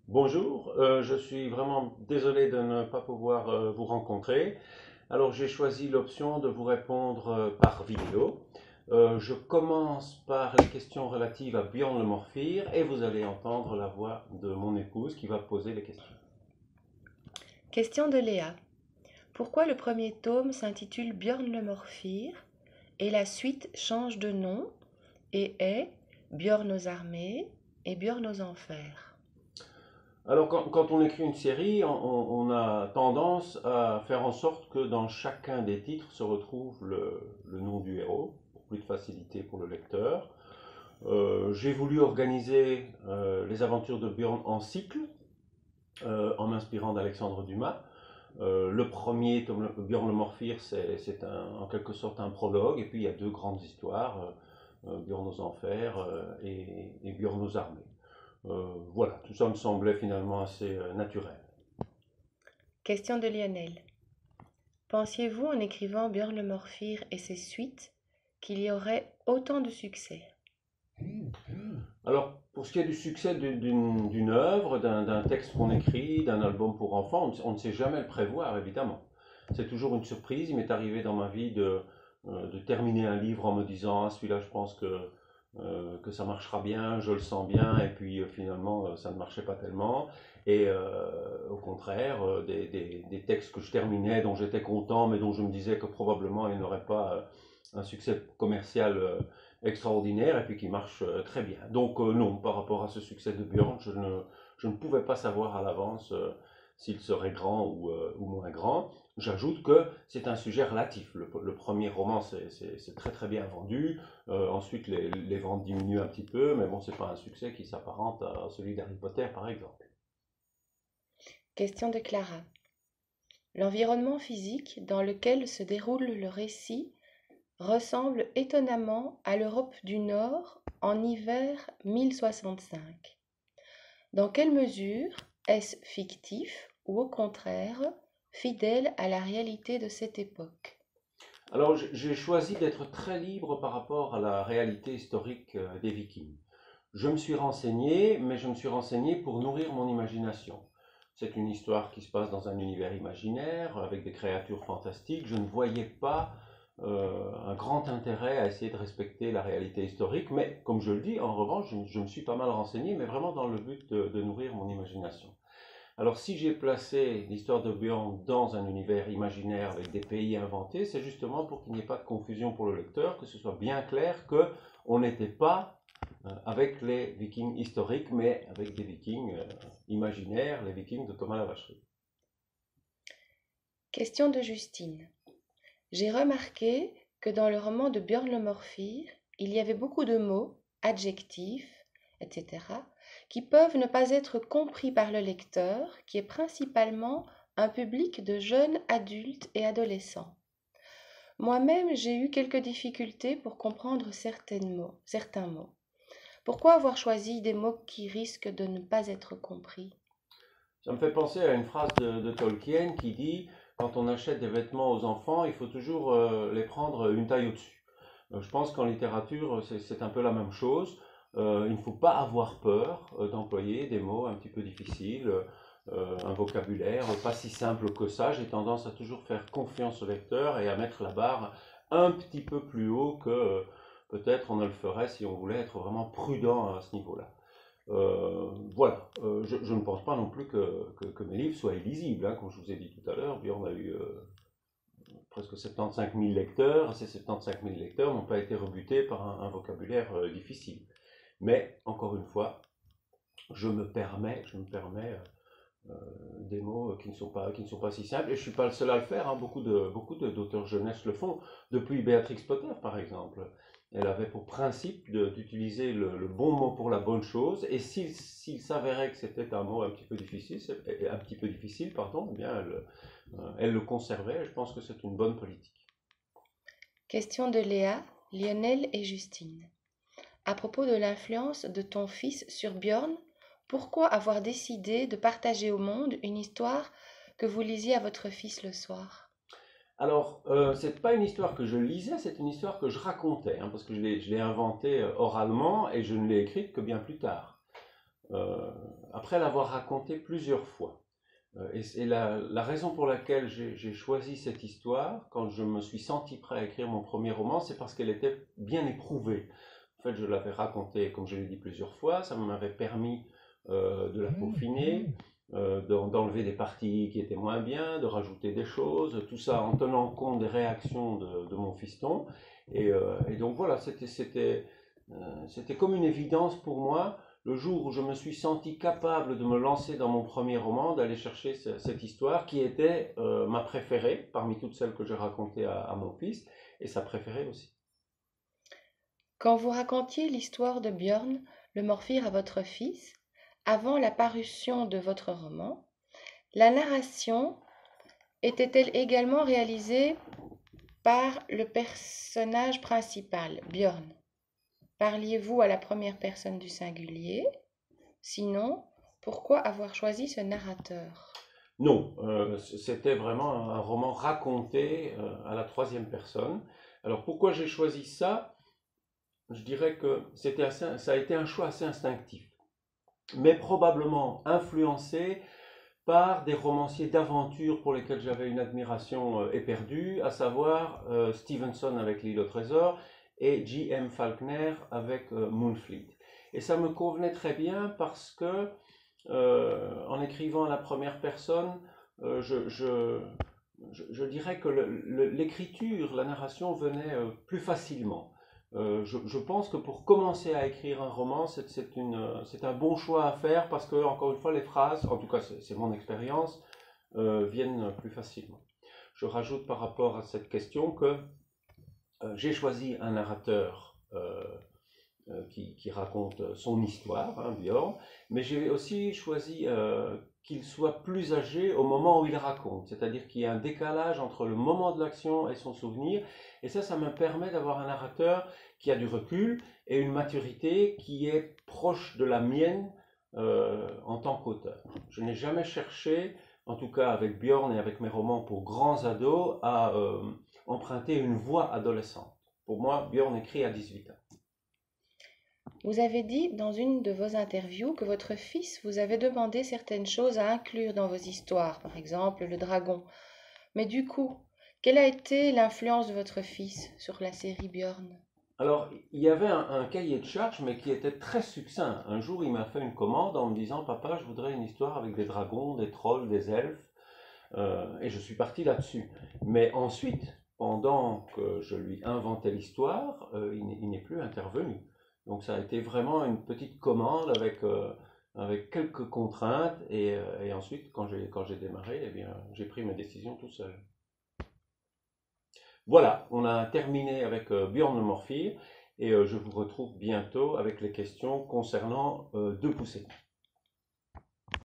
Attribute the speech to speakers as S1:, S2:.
S1: Bonjour, je suis vraiment désolé de ne pas pouvoir vous rencontrer. Alors j'ai choisi l'option de vous répondre par vidéo. Je commence par les questions relatives à Björn le Morphir et vous allez entendre la voix de mon épouse qui va poser les questions.
S2: Question de Léa. Pourquoi le premier tome s'intitule Björn le Morphir et la suite change de nom et est Björn aux armées et Björn aux enfers?
S1: Alors quand on écrit une série, on a tendance à faire en sorte que dans chacun des titres se retrouve le nom du héros, pour plus de facilité pour le lecteur. J'ai voulu organiser les aventures de Björn en cycle, en m'inspirant d'Alexandre Dumas. Le premier, Björn le Morphir, c'est en quelque sorte un prologue, et puis il y a deux grandes histoires, Björn aux enfers et Björn aux armées. Voilà, tout ça me semblait finalement assez naturel.
S2: Question de Lionel. Pensiez-vous en écrivant Björn le Morphir et ses suites qu'il y aurait autant de succès?
S1: Alors, pour ce qui est du succès d'une œuvre, d'un texte qu'on écrit, d'un album pour enfants, on ne sait jamais le prévoir, évidemment. C'est toujours une surprise. Il m'est arrivé dans ma vie de terminer un livre en me disant, ah, celui-là, je pense que ça marchera bien, je le sens bien, et puis finalement, ça ne marchait pas tellement. Et au contraire, des textes que je terminais, dont j'étais content, mais dont je me disais que probablement ils n'auraient pas un succès commercial extraordinaire, et puis qui marche très bien. Donc non, par rapport à ce succès de Björn, je ne pouvais pas savoir à l'avance s'il serait grand ou moins grand. J'ajoute que c'est un sujet relatif. Le premier roman, c'est très très bien vendu. Ensuite, les ventes diminuent un petit peu, mais bon, c'est pas un succès qui s'apparente à celui d'Harry Potter, par exemple.
S2: Question de Clara. L'environnement physique dans lequel se déroule le récit ressemble étonnamment à l'Europe du Nord en hiver 1065. Dans quelle mesure est-ce fictif ou au contraire fidèle à la réalité de cette époque?
S1: Alors, j'ai choisi d'être très libre par rapport à la réalité historique des Vikings. Je me suis renseigné, mais je me suis renseigné pour nourrir mon imagination. C'est une histoire qui se passe dans un univers imaginaire, avec des créatures fantastiques. Je ne voyais pas un grand intérêt à essayer de respecter la réalité historique, mais comme je le dis, en revanche, je me suis pas mal renseigné, mais vraiment dans le but de nourrir mon imagination. Alors si j'ai placé l'histoire de Björn dans un univers imaginaire avec des pays inventés, c'est justement pour qu'il n'y ait pas de confusion pour le lecteur, que ce soit bien clair que on n'était pas avec les Vikings historiques, mais avec des Vikings imaginaires, les Vikings de Thomas la Vacherie.
S2: Question de Justine. J'ai remarqué que dans le roman de Björn le Morphir, il y avait beaucoup de mots, adjectifs, etc., qui peuvent ne pas être compris par le lecteur, qui est principalement un public de jeunes adultes et adolescents. Moi-même, j'ai eu quelques difficultés pour comprendre certains mots. Pourquoi avoir choisi des mots qui risquent de ne pas être compris?
S1: Ça me fait penser à une phrase de Tolkien qui dit, quand on achète des vêtements aux enfants, il faut toujours les prendre une taille au-dessus. Je pense qu'en littérature, c'est un peu la même chose. Il ne faut pas avoir peur d'employer des mots un petit peu difficiles, un vocabulaire pas si simple que ça. J'ai tendance à toujours faire confiance au lecteur et à mettre la barre un petit peu plus haut que peut-être on ne le ferait si on voulait être vraiment prudent à ce niveau-là. Voilà, je ne pense pas non plus que mes livres soient illisibles, hein. Comme je vous ai dit tout à l'heure, Björn a eu presque 75 000 lecteurs. Ces 75 000 lecteurs n'ont pas été rebutés par un vocabulaire difficile. Mais, encore une fois, je me permets des mots qui ne sont pas si simples. Et je ne suis pas le seul à le faire, hein. Beaucoup d'auteurs jeunesse le font. Depuis Béatrix Potter, par exemple. Elle avait pour principe d'utiliser le bon mot pour la bonne chose. Et s'il s'avérait que c'était un mot un petit peu difficile, pardon, eh bien elle le conservait. Je pense que c'est une bonne politique.
S2: Question de Léa, Lionel et Justine. À propos de l'influence de ton fils sur Björn, pourquoi avoir décidé de partager au monde une histoire que vous lisiez à votre fils le soir?
S1: Alors, c'est pas une histoire que je lisais, c'est une histoire que je racontais, hein, parce que je l'ai inventée oralement et je ne l'ai écrite que bien plus tard. après l'avoir raconté plusieurs fois. Et la raison pour laquelle j'ai choisi cette histoire, quand je me suis senti prêt à écrire mon premier roman, c'est parce qu'elle était bien éprouvée. En fait, je l'avais racontée, comme je l'ai dit plusieurs fois, ça m'avait permis de la peaufiner, d'enlever des parties qui étaient moins bien, de rajouter des choses, tout ça en tenant compte des réactions de mon fiston. Et donc voilà, c'était comme une évidence pour moi, le jour où je me suis senti capable de me lancer dans mon premier roman, d'aller chercher cette histoire qui était ma préférée parmi toutes celles que j'ai racontées à mon fils, et sa préférée aussi.
S2: Quand vous racontiez l'histoire de Björn, le Morphir à votre fils, avant la parution de votre roman, la narration était-elle également réalisée par le personnage principal, Björn? Parliez-vous à la première personne du singulier? Sinon, pourquoi avoir choisi ce narrateur?
S1: Non, c'était vraiment un roman raconté à la troisième personne. Alors pourquoi j'ai choisi ça? Je dirais que ça a été un choix assez instinctif, mais probablement influencé par des romanciers d'aventure pour lesquels j'avais une admiration éperdue, à savoir Stevenson avec L'île au trésor et J.M. Faulkner avec Moonfleet. Et ça me convenait très bien parce que, en écrivant à la première personne, je dirais que l'écriture, la narration venait plus facilement. Je pense que pour commencer à écrire un roman, c'est un bon choix à faire parce que, encore une fois, les phrases, en tout cas c'est mon expérience, viennent plus facilement. Je rajoute par rapport à cette question que j'ai choisi un narrateur qui raconte son histoire, hein, Björn, mais j'ai aussi choisi qu'il soit plus âgé au moment où il raconte, c'est-à-dire qu'il y a un décalage entre le moment de l'action et son souvenir, et ça me permet d'avoir un narrateur qui a du recul et une maturité qui est proche de la mienne en tant qu'auteur. Je n'ai jamais cherché, en tout cas avec Björn et avec mes romans pour grands ados, à emprunter une voix adolescente. Pour moi, Björn écrit à 18 ans.
S2: Vous avez dit dans une de vos interviews que votre fils vous avait demandé certaines choses à inclure dans vos histoires, par exemple le dragon. Mais du coup, quelle a été l'influence de votre fils sur la série Björn?
S1: Alors, il y avait un cahier de charges, mais qui était très succinct. Un jour, il m'a fait une commande en me disant: Papa, je voudrais une histoire avec des dragons, des trolls, des elfes. Et je suis parti là-dessus. Mais ensuite, pendant que je lui inventais l'histoire, il n'est plus intervenu. Donc ça a été vraiment une petite commande avec quelques contraintes. Et ensuite, quand j'ai démarré, eh bien, j'ai pris mes décisions tout seul. Voilà, on a terminé avec Björn le Morphir. Et je vous retrouve bientôt avec les questions concernant Deux poussées.